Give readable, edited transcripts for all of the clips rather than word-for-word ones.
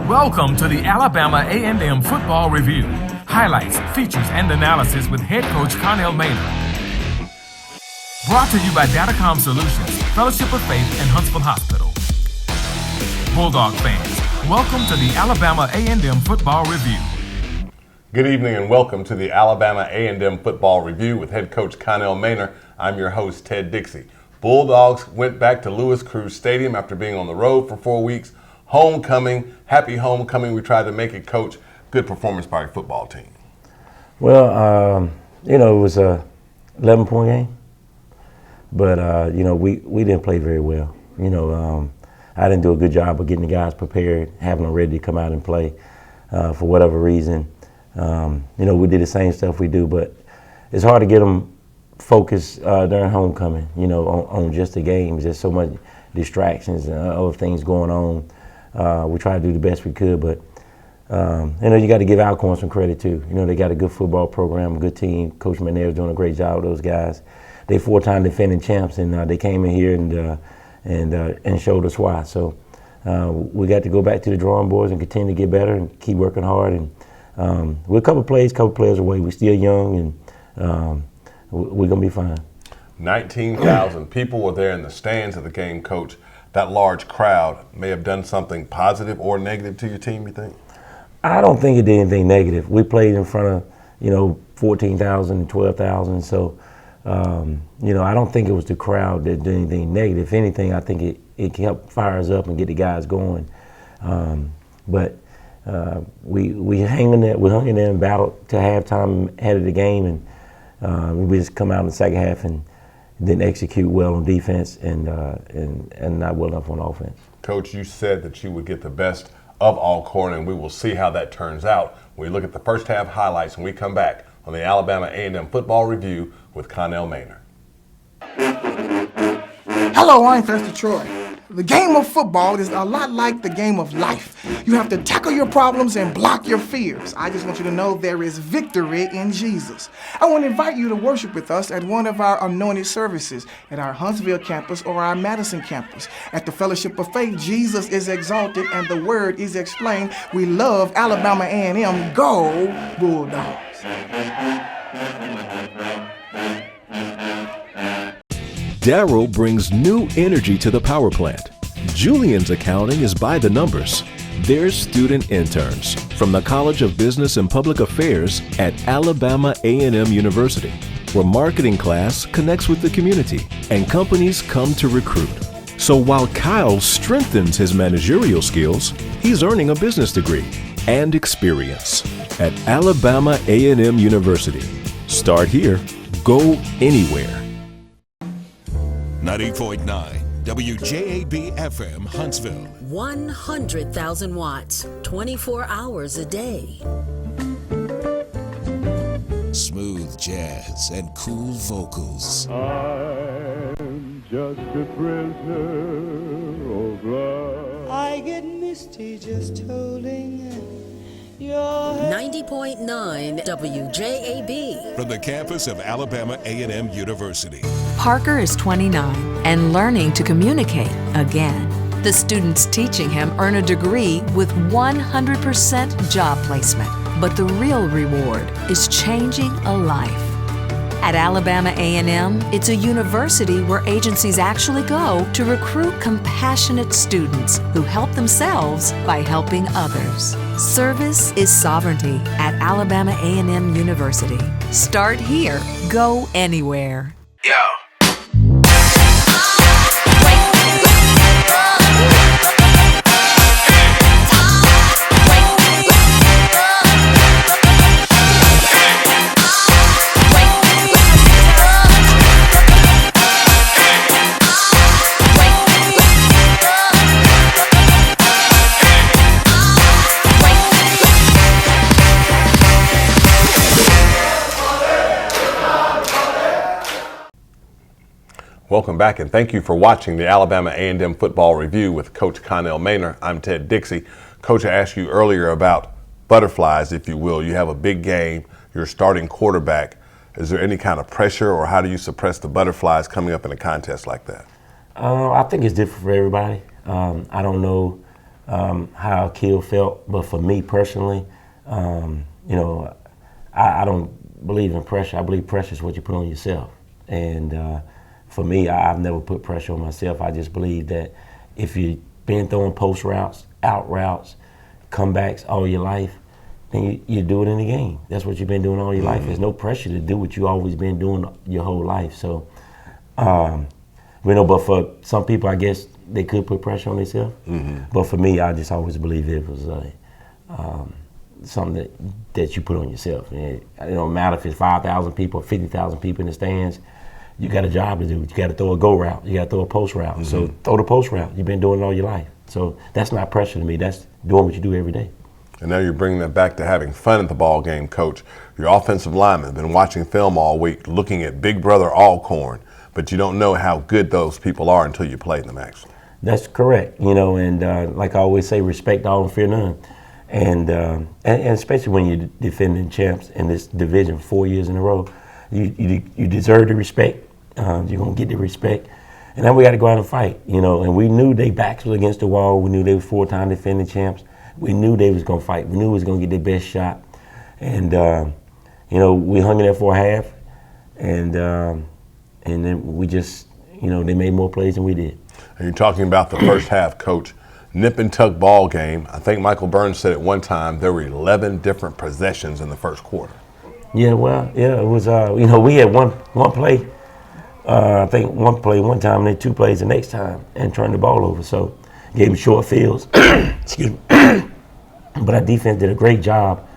Welcome to the Alabama A&M Football Review. Highlights, features, and analysis with head coach Connell Maynor. Brought to you by Datacom Solutions, Fellowship of Faith, and Huntsville Hospital. Bulldog fans, welcome to the Alabama A&M Football Review. Good evening and welcome to the Alabama A&M Football Review with head coach Connell Maynor. I'm your host, Ted Dixie. Bulldogs went back to Louis Cruz Stadium after being on the road for 4 weeks. Homecoming, happy homecoming. We tried to make it, Coach. Good performance by your football team. Well, it was a 11-point game, but we didn't play very well. I didn't do a good job of getting the guys prepared, having them ready to come out and play for whatever reason. We did the same stuff we do, but it's hard to get them focused during homecoming, on just the games. There's so much distractions and other things going on. We tried to do the best we could, but you got to give Alcorn some credit too. They got a good football program, a good team. Coach Maynor is doing a great job with those guys. They 4-time defending champs, and they came in here and showed us why. So we got to go back to the drawing boards and continue to get better and keep working hard. And we're a couple players away. We're still young, and we're gonna be fine. 19,000 people were there in the stands of the game, Coach. That large crowd may have done something positive or negative to your team, you think? I don't think it did anything negative. We played in front of, 14,000 and 12,000. So, I don't think it was the crowd that did anything negative. If anything, I think it helped fire us up and get the guys going. But we hung in there and battled to halftime ahead of the game, and we just come out in the second half and didn't execute well on defense and not well enough on offense. Coach, you said that you would get the best of Alcorn, and we will see how that turns out when we look at the first half highlights when we come back on the Alabama A&M Football Review with Connell Maynor. Hello, I'm Pastor Troy. The game of football is a lot like the game of life. You have to tackle your problems and block your fears. I just want you to know there is victory in Jesus. I want to invite you to worship with us at one of our anointed services at our Huntsville campus or our Madison campus. At the Fellowship of Faith, Jesus is exalted and the word is explained. We love Alabama A&M. Go Bulldogs! Darryl brings new energy to the power plant. Julian's accounting is by the numbers. They're student interns from the College of Business and Public Affairs at Alabama A&M University, where marketing class connects with the community and companies come to recruit. So while Kyle strengthens his managerial skills, he's earning a business degree and experience at Alabama A&M University. Start here, go anywhere. 90.9 WJAB FM Huntsville. 100,000 watts, 24 hours a day. Smooth jazz and cool vocals. I'm just a prisoner of love. I get misty just holding your hand. 90.9 WJAB. From the campus of Alabama A&M University. Parker is 29 and learning to communicate again. The students teaching him earn a degree with 100% job placement. But the real reward is changing a life. At Alabama A&M, it's a university where agencies actually go to recruit compassionate students who help themselves by helping others. Service is sovereignty at Alabama A&M University. Start here, go anywhere. Yo. Welcome back, and thank you for watching the Alabama A&M Football Review with Coach Connell Maynor. I'm Ted Dixie. Coach, I asked you earlier about butterflies, if you will. You have a big game. You're starting quarterback. Is there any kind of pressure, or how do you suppress the butterflies coming up in a contest like that? I think it's different for everybody. I don't know how Kill felt. But for me personally, you know, I don't believe in pressure. I believe pressure is what you put on yourself. And for me, I've never put pressure on myself. I just believe that if you've been throwing post routes, out routes, comebacks all your life, then you do it in the game. That's what you've been doing all your life. There's no pressure to do what you always been doing your whole life. So, you know, but for some people, I guess they could put pressure on themselves. But for me, I just always believe it was something that you put on yourself. And it don't matter if it's 5,000 people or 50,000 people in the stands. You got a job to do. You got to throw a go route. You got to throw a post route. So throw the post route. You've been doing it all your life. So that's not pressure to me. That's doing what you do every day. And now you're bringing that back to having fun at the ball game, Coach. Your offensive linemen have been watching film all week, looking at Big Brother Alcorn, but you don't know how good those people are until you play them, actually. That's correct. You know, and like I always say, respect all and fear none. And especially when you're defending champs in this division 4 years in a row, you deserve the respect. You're going to get the respect. And then we got to go out and fight, you know. And we knew they backs was against the wall. We knew they were 4-time defending champs. We knew they was going to fight. We knew we was going to get their best shot. And, you know, we hung in there for a half. And then we just, you know, they made more plays than we did. And you're talking about the first half, Coach. Nip and tuck ball game. I think Michael Burns said at one time there were 11 different possessions in the first quarter. Yeah, well, yeah, it was, you know, we had one play. I think one play one time and then 2 plays the next time and turned the ball over. So gave them short fields. Excuse me. But our defense did a great job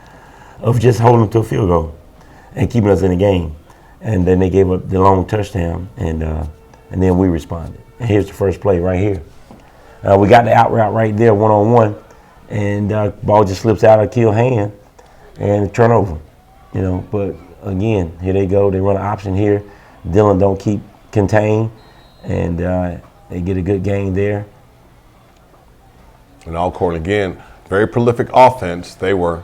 of just holding them to a field goal and keeping us in the game. And then they gave up the long touchdown, and then we responded. And here's the first play right here. We got the out route right there, one-on-one, and ball just slips out of Kill hand and turnover. You know, but again, here they go. They run an option here. Dylan don't keep contained, and they get a good gain there. And Alcorn, again, very prolific offense. They were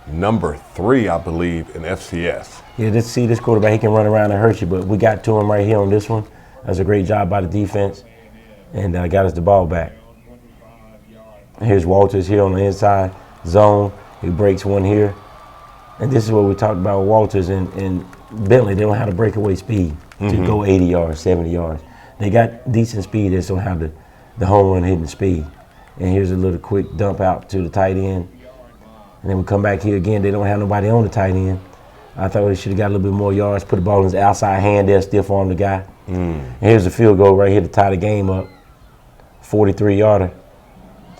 number 3, I believe, in FCS. Yeah, this quarterback, he can run around and hurt you, but we got to him right here on this one. That's a great job by the defense, and got us the ball back. Here's Walters here on the inside zone. He breaks one here. And this is what we talked about with Walters and Bentley. They don't have the breakaway speed to go 80 yards, 70 yards. They got decent speed. They just don't have the home run hitting speed. And here's a little quick dump out to the tight end. And then we come back here again. They don't have nobody on the tight end. I thought they should have got a little bit more yards, put the ball in his outside hand there, stiff arm the guy. And here's the field goal right here to tie the game up, 43-yarder.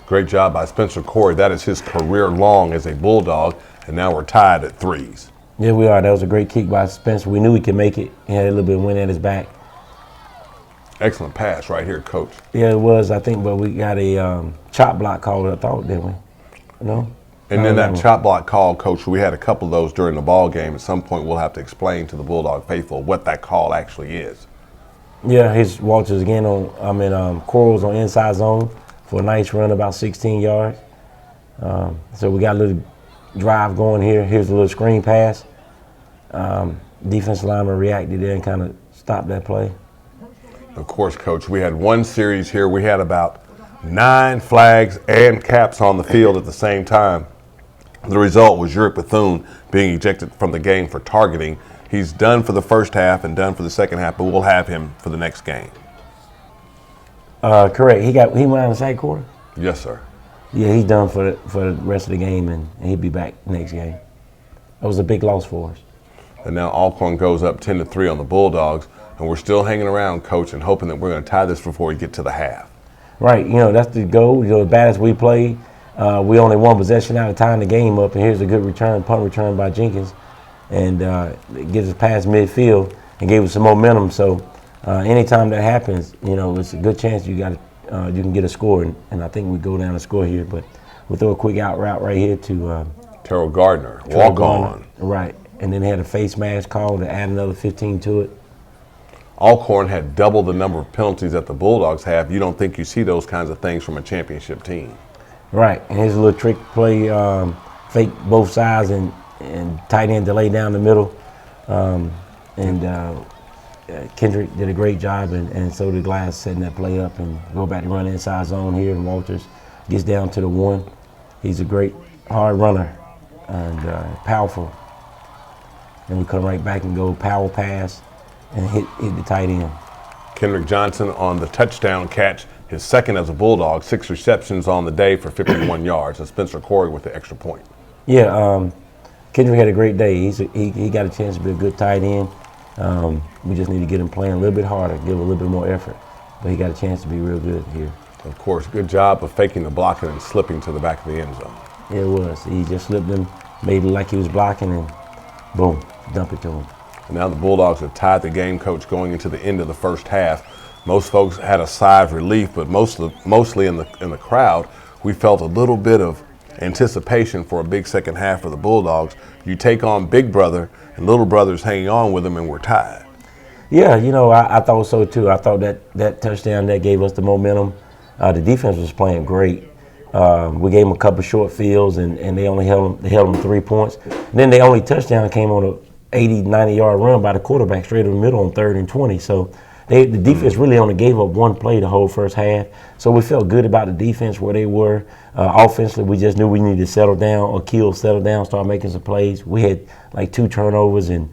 Great job by Spencer Corey. That is his career long as a Bulldog, and now we're tied at 3s. Yeah, we are. That was a great kick by Spencer. We knew he could make it. He had a little bit of wind at his back. Excellent pass right here, Coach. Yeah, it was, I think, but we got a chop block called, I thought, didn't we? No? And then that chop block call, Coach, we had a couple of those during the ball game. At some point, we'll have to explain to the Bulldog faithful what that call actually is. Yeah, his Walters again on, Corals on inside zone for a nice run, about 16 yards. So we got a little drive going here. Here's a little screen pass. Defensive lineman reacted there and kind of stopped that play. Of course, Coach, we had one series here. We had about 9 flags and caps on the field at the same time. The result was Uric Bethune being ejected from the game for targeting. He's done for the first half and done for the second half, but we'll have him for the next game. Correct. He went out in the second quarter? Yes, sir. Yeah, he's done for the rest of the game, and he'll be back next game. That was a big loss for us. And now Alcorn goes up 10-3 on the Bulldogs, and we're still hanging around, Coach, and hoping that we're going to tie this before we get to the half. Right. You know, that's the goal. You know, as bad as we played, we only one possession out of tying the game up, and here's a good punt return by Jenkins, and it gets us past midfield and gave us some momentum. So anytime that happens, you know, it's a good chance you can get a score, and I think we go down and score here. But we'll throw a quick out route right here to Terrell Gardner, walk on. Right, and then they had a face mask call to add another 15 to it. Alcorn had double the number of penalties that the Bulldogs have. You don't think you see those kinds of things from a championship team. Right, and here's a little trick play, fake both sides and tight end delay down the middle. Kendrick did a great job, and so did Glass setting that play up and go back to run inside zone here, and Walters gets down to the one. He's a great hard runner and powerful. And we come right back and go power pass and hit the tight end. Kendrick Johnson on the touchdown catch, his second as a Bulldog, 6 receptions on the day for 51 yards, and Spencer Corey with the extra point. Yeah, Kendrick had a great day. He got a chance to be a good tight end. We just need to get him playing a little bit harder, give a little bit more effort. But he got a chance to be real good here. Of course, good job of faking the blocking and slipping to the back of the end zone. Yeah, it was. He just slipped him, made it like he was blocking, and boom, dump it to him. And now the Bulldogs have tied the game, Coach, going into the end of the first half. Most folks had a sigh of relief, but mostly in the crowd, we felt a little bit of anticipation for a big second half for the Bulldogs. You take on Big Brother, and Little Brother's hanging on with them, and we're tied. Yeah, I thought so too. I thought that touchdown that gave us the momentum. The defense was playing great. We gave them a couple short fields, and they only held them 3 points. And then the only touchdown came on a 80, 90-yard run by the quarterback straight in the middle on 3rd and 20. So the defense really only gave up one play the whole first half. So we felt good about the defense where they were. Offensively, we just knew we needed to settle down, settle down, start making some plays. We had like 2 turnovers and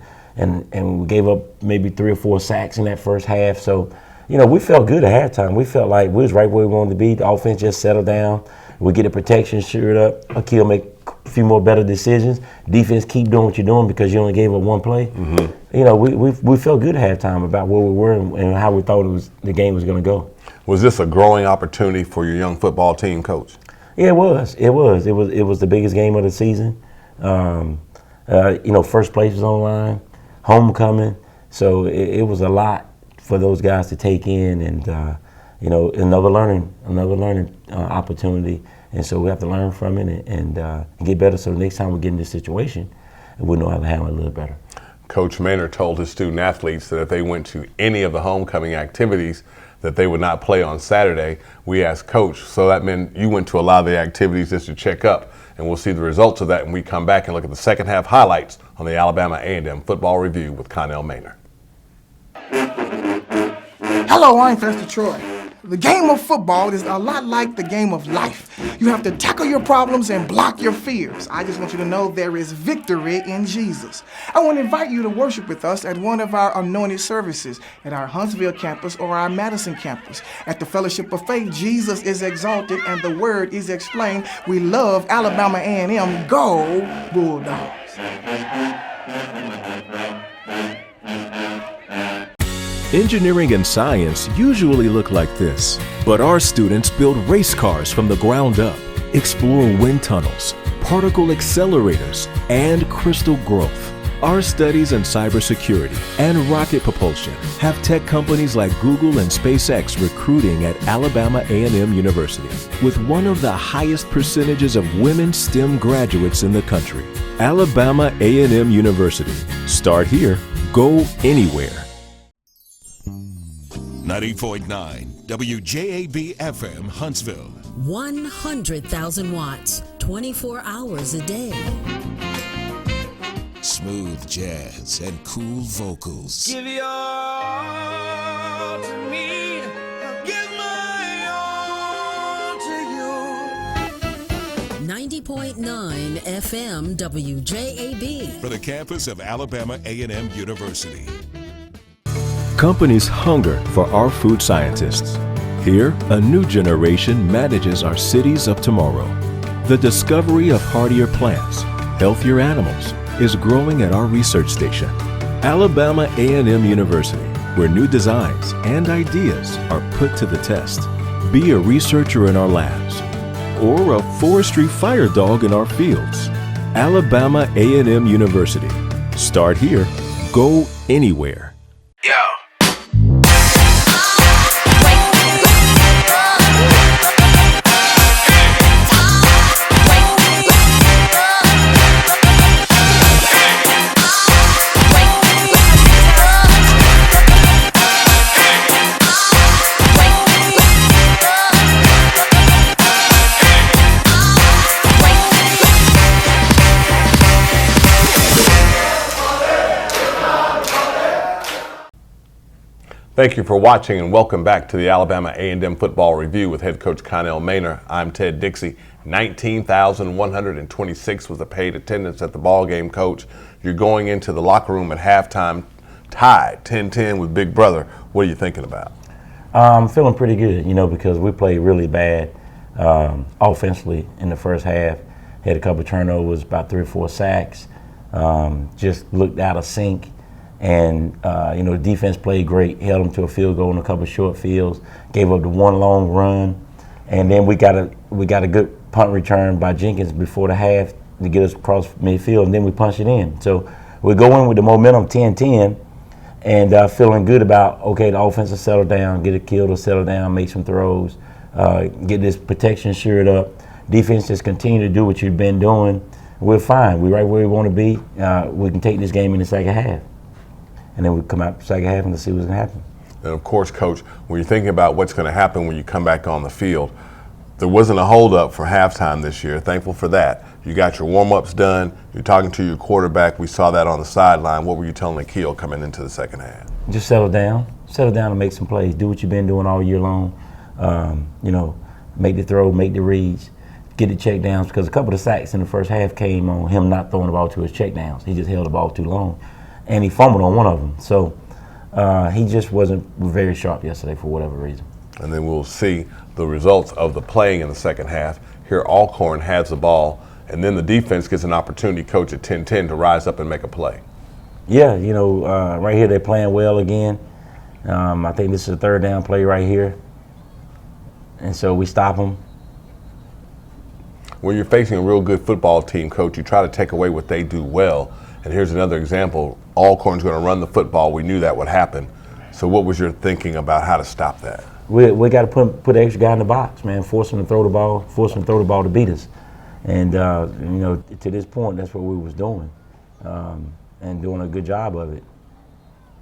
we gave up maybe 3 or 4 sacks in that first half. So, we felt good at halftime. We felt like we was right where we wanted to be. The offense just settled down. We get the protection shored up. Akil make a few more better decisions. Defense keep doing what you're doing because you only gave up one play. Mm-hmm. We felt good at halftime about where we were and how we thought the game was going to go. Was this a growing opportunity for your young football team, Coach? Yeah, it was. It was the biggest game of the season. First place was on the line, homecoming. So it was a lot for those guys to take in, and another learning opportunity. And so we have to learn from it and get better. So the next time we get in this situation, we'll know how to handle it a little better. Coach Maynor told his student athletes that if they went to any of the homecoming activities, that they would not play on Saturday. We asked Coach, so that meant you went to a lot of the activities just to check up, and we'll see the results of that when we come back and look at the second half highlights on the Alabama A&M Football Review with Connell Maynor. Hello, I'm Pastor Troy. The game of football is a lot like the game of life. You have to tackle your problems and block your fears. I just want you to know there is victory in Jesus. I want to invite you to worship with us at one of our anointed services at our Huntsville campus or our Madison campus. At the Fellowship of Faith, Jesus is exalted and the word is explained. We love Alabama A&M. Go Bulldogs! Engineering and science usually look like this, but our students build race cars from the ground up, explore wind tunnels, particle accelerators, and crystal growth. Our studies in cybersecurity and rocket propulsion have tech companies like Google and SpaceX recruiting at Alabama A&M University, with one of the highest percentages of women STEM graduates in the country. Alabama A&M University. Start here, go anywhere. 90.9 WJAB FM Huntsville. 100,000 watts, 24 hours a day. Smooth jazz and cool vocals. Give your all to me. I'll give my all to you. 90.9 FM WJAB. For the campus of Alabama A&M University. Companies hunger for our food scientists. Here, a new generation manages our cities of tomorrow. The discovery of hardier plants, healthier animals, is growing at our research station, Alabama A&M University, where new designs and ideas are put to the test. Be a researcher in our labs, or a forestry fire dog in our fields. Alabama A&M University. Start here, go anywhere. Yo. 100,000 Thank you for watching and welcome back to the Alabama A&M Football Review with head coach Connell Maynor. I'm Ted Dixie. 19,126 was the paid attendance at the ball game, Coach. You're going into the locker room at halftime tied 10-10 with Big Brother. What are you thinking about? I'm feeling pretty good, because we played really bad offensively in the first half. Had a couple of turnovers, about 3 or 4 sacks. Just looked out of sync. And, the defense played great, held them to a field goal in a couple of short fields, gave up the one long run. And then we got a good punt return by Jenkins before the half to get us across midfield, and then we punched it in. So we go in with the momentum 10-10 and feeling good about, okay, the offense will settle down, get a kill to settle down, make some throws, get this protection shored up. Defense just continue to do what you've been doing. We're fine. We're right where we want to be. We can take this game in the second half. And then we come out the second half and see what's going to happen. And of course, Coach, when you're thinking about what's going to happen when you come back on the field, there wasn't a holdup for halftime this year. Thankful for that. You got your warm-ups done. You're talking to your quarterback. We saw that on the sideline. What were you telling Akil coming into the second half? Just settle down. Settle down and make some plays. Do what you've been doing all year long. Make the throw, make the reads, get the check downs, because a couple of sacks in the first half came on him not throwing the ball to his check downs. He just held the ball too long. And he fumbled on one of them. So he just wasn't very sharp yesterday for whatever reason. And then we'll see the results of the playing in the second half. Here, Alcorn has the ball, and then the defense gets an opportunity, Coach, at 10-10 to rise up and make a play. Yeah, right here they're playing well again. I think this is a third down play right here. And so we stop them. When you're facing a real good football team, Coach, you try to take away what they do well. And here's another example. Alcorn's going to run the football. We knew that would happen. So what was your thinking about how to stop that? We got to put an extra guy in the box, man. Force him to throw the ball. Force him to throw the ball to beat us. And to this point, that's what we was doing, and doing a good job of it.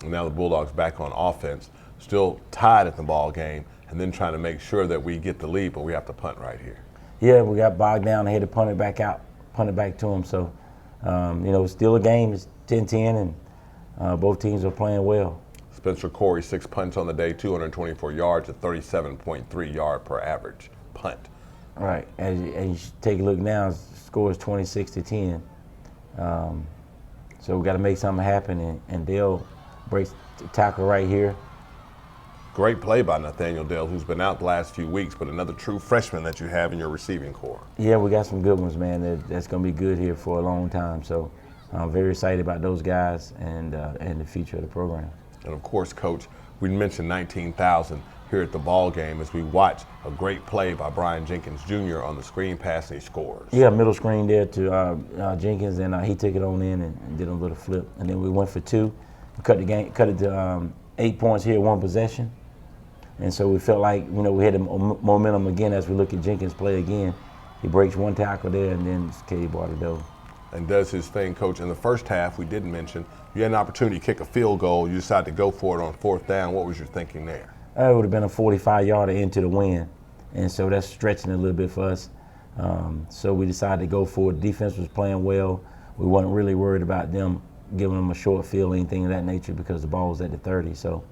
And now the Bulldogs back on offense, still tied at the ball game, and then trying to make sure that we get the lead, but we have to punt right here. Yeah, we got bogged down. They had to punt it back out, punt it back to them. So. It's still a game. It's 10-10, and both teams are playing well. Spencer Corey, 6 punts on the day, 224 yards, a 37.3 yard per average punt. Right. As you take a look now, the score is 26-10. So we got to make something happen, and Dale breaks the tackle right here. Great play by Nathaniel Dale, who's been out the last few weeks, but another true freshman that you have in your receiving corps. Yeah, we got some good ones, man. That's going to be good here for a long time. So I'm very excited about those guys and the future of the program. And of course, Coach, we mentioned 19,000 here at the ball game as we watch a great play by Brian Jenkins Jr. on the screen pass, and he scores. Yeah, middle screen there to Jenkins, and he took it on in and did a little flip. And then we went for 2. We cut it to 8 points here, 1 possession. And so we felt like, we had the momentum again as we look at Jenkins play again. He breaks 1 tackle there, and then K brought it over. And does his thing, Coach. In the first half, we didn't mention, you had an opportunity to kick a field goal. You decided to go for it on 4th down. What was your thinking there? It would have been a 45-yarder into the wind. And so that's stretching a little bit for us. So we decided to go for it. Defense was playing well. We weren't really worried about them giving them a short field or anything of that nature because the ball was at the 30. So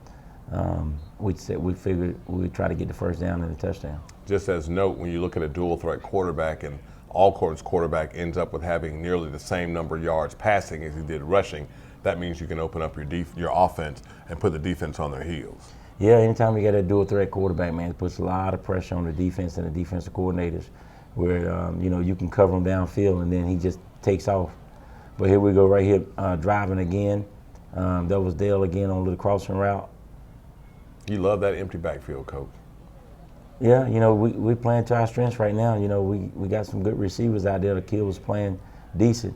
we figured we would try to get the 1st down and the touchdown. Just as note, when you look at a dual threat quarterback, and Alcorn's quarterback ends up with having nearly the same number of yards passing as he did rushing, that means you can open up your offense and put the defense on their heels. Yeah, anytime you got a dual threat quarterback, man, it puts a lot of pressure on the defense and the defensive coordinators, where you can cover him downfield and then he just takes off. But here we go right here, driving again. That was Dale again on the crossing route. You love that empty backfield, Coach. Yeah, we playing to our strengths right now. We got some good receivers out there. The kid was playing decent.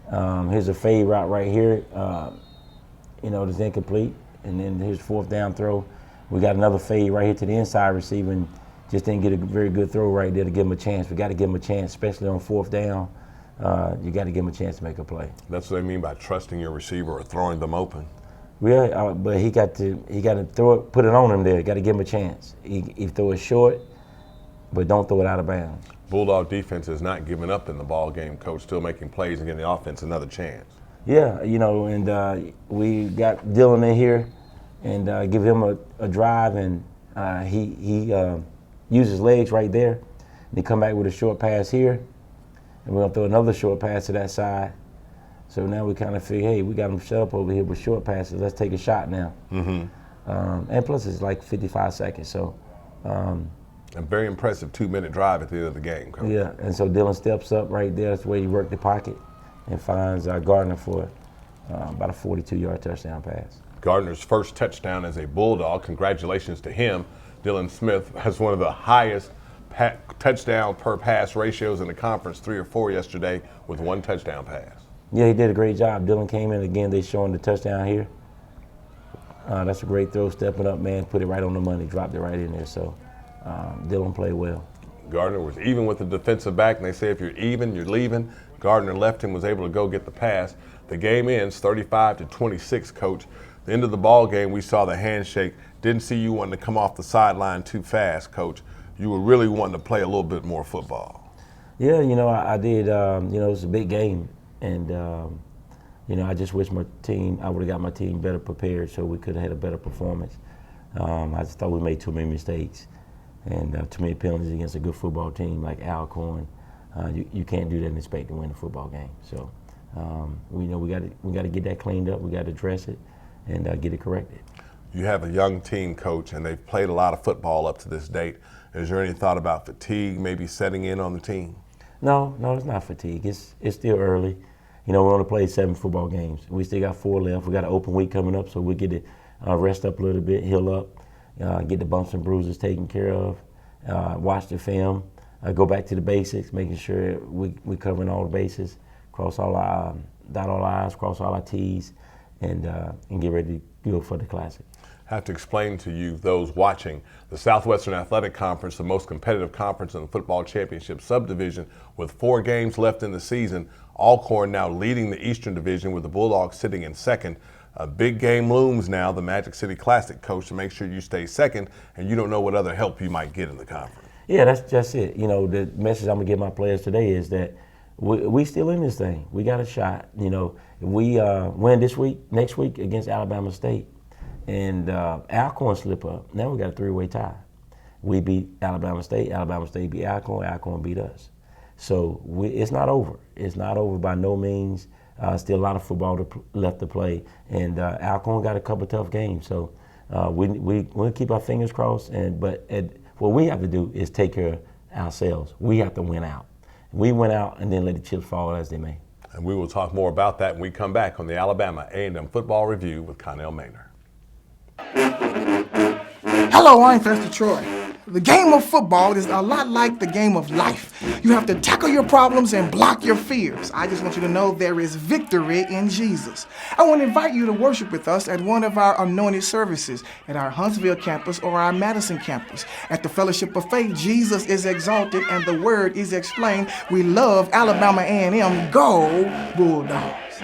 Here's a fade route right here. That's incomplete. And then here's 4th down throw. We got another fade right here to the inside receiver, and just didn't get a very good throw right there to give him a chance. We got to give him a chance, especially on 4th down. You got to give him a chance to make a play. That's what I mean by trusting your receiver or throwing them open. Yeah, but he got to throw it, put it on him there. Got to give him a chance. He throw it short, but don't throw it out of bounds. Bulldog defense is not giving up in the ball game, Coach. Still making plays and giving the offense another chance. Yeah, and we got Dylan in here. and give him a drive, and he uses his legs right there. And he come back with a short pass here, and we're gonna throw another short pass to that side. So now we kind of figure, hey, we got him shut up over here with short passes. Let's take a shot now. And plus it's like 55 seconds, so. A very impressive 2-minute drive at the end of the game, Coach. Yeah, and so Dylan steps up right there. That's the way he worked the pocket and finds Gardner for about a 42-yard touchdown pass. Gardner's first touchdown as a Bulldog. Congratulations to him. Dylan Smith has one of the highest touchdown per pass ratios in the conference, 3 or 4 yesterday with 1 touchdown pass. Yeah, he did a great job. Dylan came in again. They showing the touchdown here. That's a great throw, stepping up, man. Put it right on the money, dropped it right in there. So Dylan played well. Gardner was even with the defensive back, and they say if you're even, you're leaving. Gardner left him, was able to go get the pass. The game ends 35-26, Coach. The end of the ball game, we saw the handshake. Didn't see you wanting to come off the sideline too fast, Coach. You were really wanting to play a little bit more football. Yeah, I did. It was a big game, and I just wish I would have got my team better prepared so we could have had a better performance. I just thought we made too many mistakes and too many penalties against a good football team like Alcorn. You can't do that and expect to win a football game. So we got to get that cleaned up. We got to address it and get it corrected. You have a young team, Coach, and they've played a lot of football up to this date. Is there any thought about fatigue maybe setting in on the team? No, it's not fatigue. It's still early. We only played 7 football games. We still got 4 left. We got an open week coming up, so we get to rest up a little bit, heal up, get the bumps and bruises taken care of, watch the film, go back to the basics, making sure we covering all the bases, dot all our I's, cross all our T's, and get ready to go for the Classic. I have to explain to you, those watching, the Southwestern Athletic Conference, the most competitive conference in the football championship subdivision, with 4 games left in the season. Alcorn now leading the Eastern Division with the Bulldogs sitting in second. A big game looms now, the Magic City Classic, Coach, to make sure you stay second, and you don't know what other help you might get in the conference. Yeah, that's just it. The message I'm going to give my players today is that we still in this thing. We got a shot. If we win next week against Alabama State, and Alcorn slip up, now we got a 3-way tie. We beat Alabama State beat Alcorn beat us. So it's not over. It's not over by no means. Still a lot of football left to play, and Alcorn got a couple of tough games. So we'll keep our fingers crossed. But what we have to do is take care of ourselves. We have to win out. We win out and then let the chips fall as they may. And we will talk more about that when we come back on the Alabama A&M Football Review with Connell Maynor. Hello, I'm Pastor Troy. The game of football is a lot like the game of life. You have to tackle your problems and block your fears. I just want you to know there is victory in Jesus. I want to invite you to worship with us at one of our anointed services at our Huntsville campus or our Madison campus. At the Fellowship of Faith, Jesus is exalted and the word is explained. We love Alabama A&M. Go Bulldogs!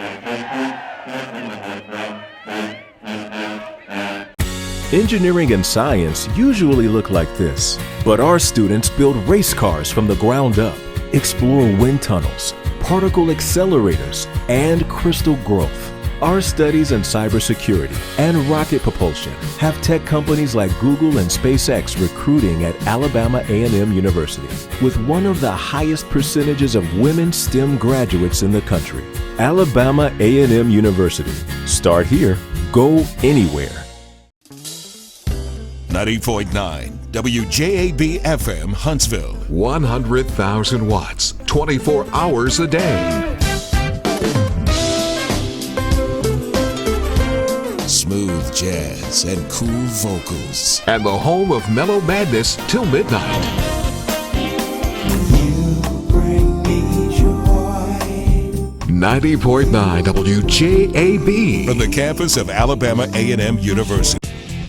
Engineering and science usually look like this, but our students build race cars from the ground up, explore wind tunnels, particle accelerators, and crystal growth. Our studies in cybersecurity and rocket propulsion have tech companies like Google and SpaceX recruiting at Alabama A&M University, with one of the highest percentages of women STEM graduates in the country. Alabama A&M University. Start here, go anywhere. 90.9 WJAB FM Huntsville. 100,000 watts, 24 hours a day. Smooth jazz and cool vocals. And the home of mellow madness till midnight. You bring me joy. 90.9 WJAB. From the campus of Alabama A&M University.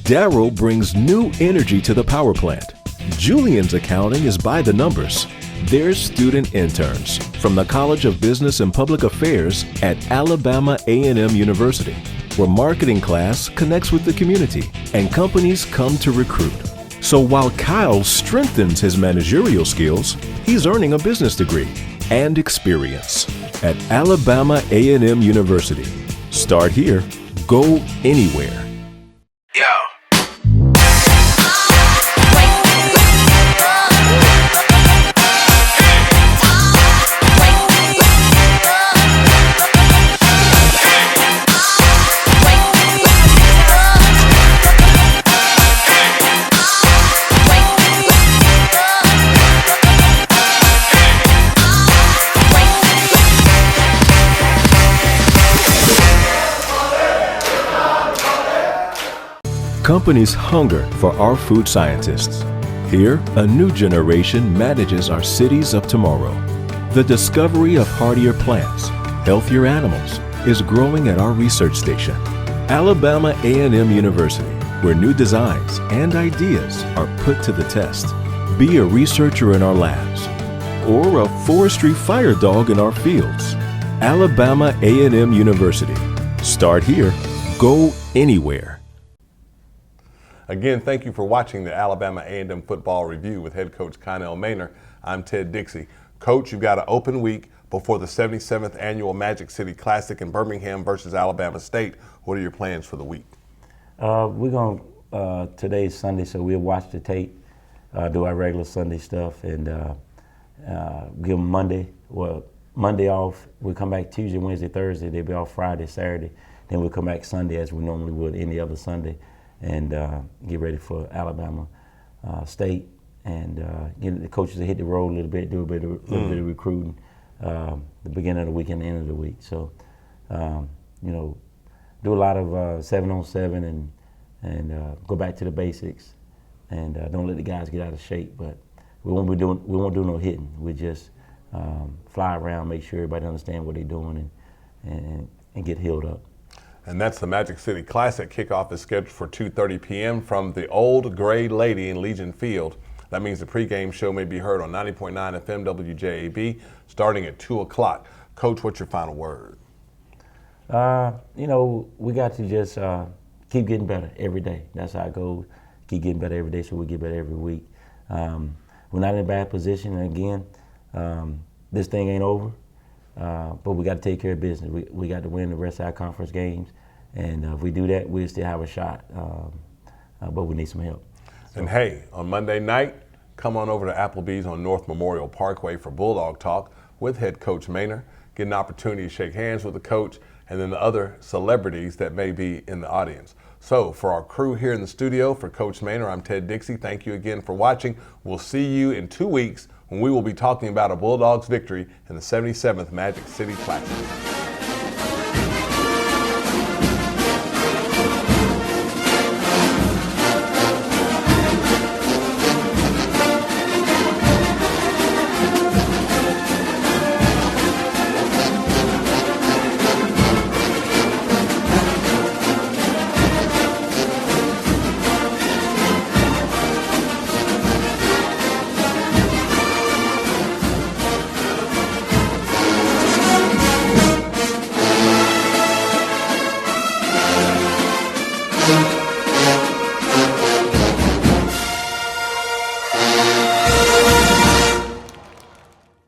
Darryl brings new energy to the power plant. Julian's accounting is by the numbers. They're student interns from the College of Business and Public Affairs at Alabama A&M University, where marketing class connects with the community and companies come to recruit. So while Kyle strengthens his managerial skills, he's earning a business degree and experience at Alabama A&M University. Start here, go anywhere. Yo, companies hunger for our food scientists. Here, a new generation manages our cities of tomorrow. The discovery of hardier plants, healthier animals, is growing at our research station, Alabama A&M University, where new designs and ideas are put to the test. Be a researcher in our labs or a forestry fire dog in our fields. Alabama A&M University. Start here, go anywhere. Again, thank you for watching the Alabama A&M Football Review with head coach Connell Maynor. I'm Ted Dixie. Coach, you've got an open week before the 77th Annual Magic City Classic in Birmingham versus Alabama State. What are your plans for the week? We're going to, today's Sunday, so we'll watch the tape, do our regular Sunday stuff, and give them Monday off. We'll come back Tuesday, Wednesday, Thursday. They'll be off Friday, Saturday. Then we'll come back Sunday as we normally would any other Sunday and get ready for Alabama State. And get the coaches to hit the road a little bit, do a little bit of recruiting the beginning of the week and the end of the week. So, do a lot of 7-on-7 and go back to the basics and don't let the guys get out of shape. But we won't do no hitting. We just fly around, make sure everybody understands what they're doing and get healed up. And that's the Magic City Classic. Kickoff is scheduled for 2:30 p.m. from the Old Gray Lady in Legion Field. That means the pregame show may be heard on 90.9 FM WJAB starting at 2 o'clock. Coach, what's your final word? We got to just keep getting better every day. That's how it goes. Keep getting better every day so we get better every week. We're not in a bad position. And again, this thing ain't over, but we got to take care of business. We got to win the rest of our conference games. And if we do that, we'll still have a shot. But we need some help. And hey, on Monday night, come on over to Applebee's on North Memorial Parkway for Bulldog Talk with head coach Maynor. Get an opportunity to shake hands with the coach and then the other celebrities that may be in the audience. So for our crew here in the studio, for Coach Maynor, I'm Ted Dixie. Thank you again for watching. We'll see you in 2 weeks when we will be talking about a Bulldogs victory in the 77th Magic City Classic. Thank you.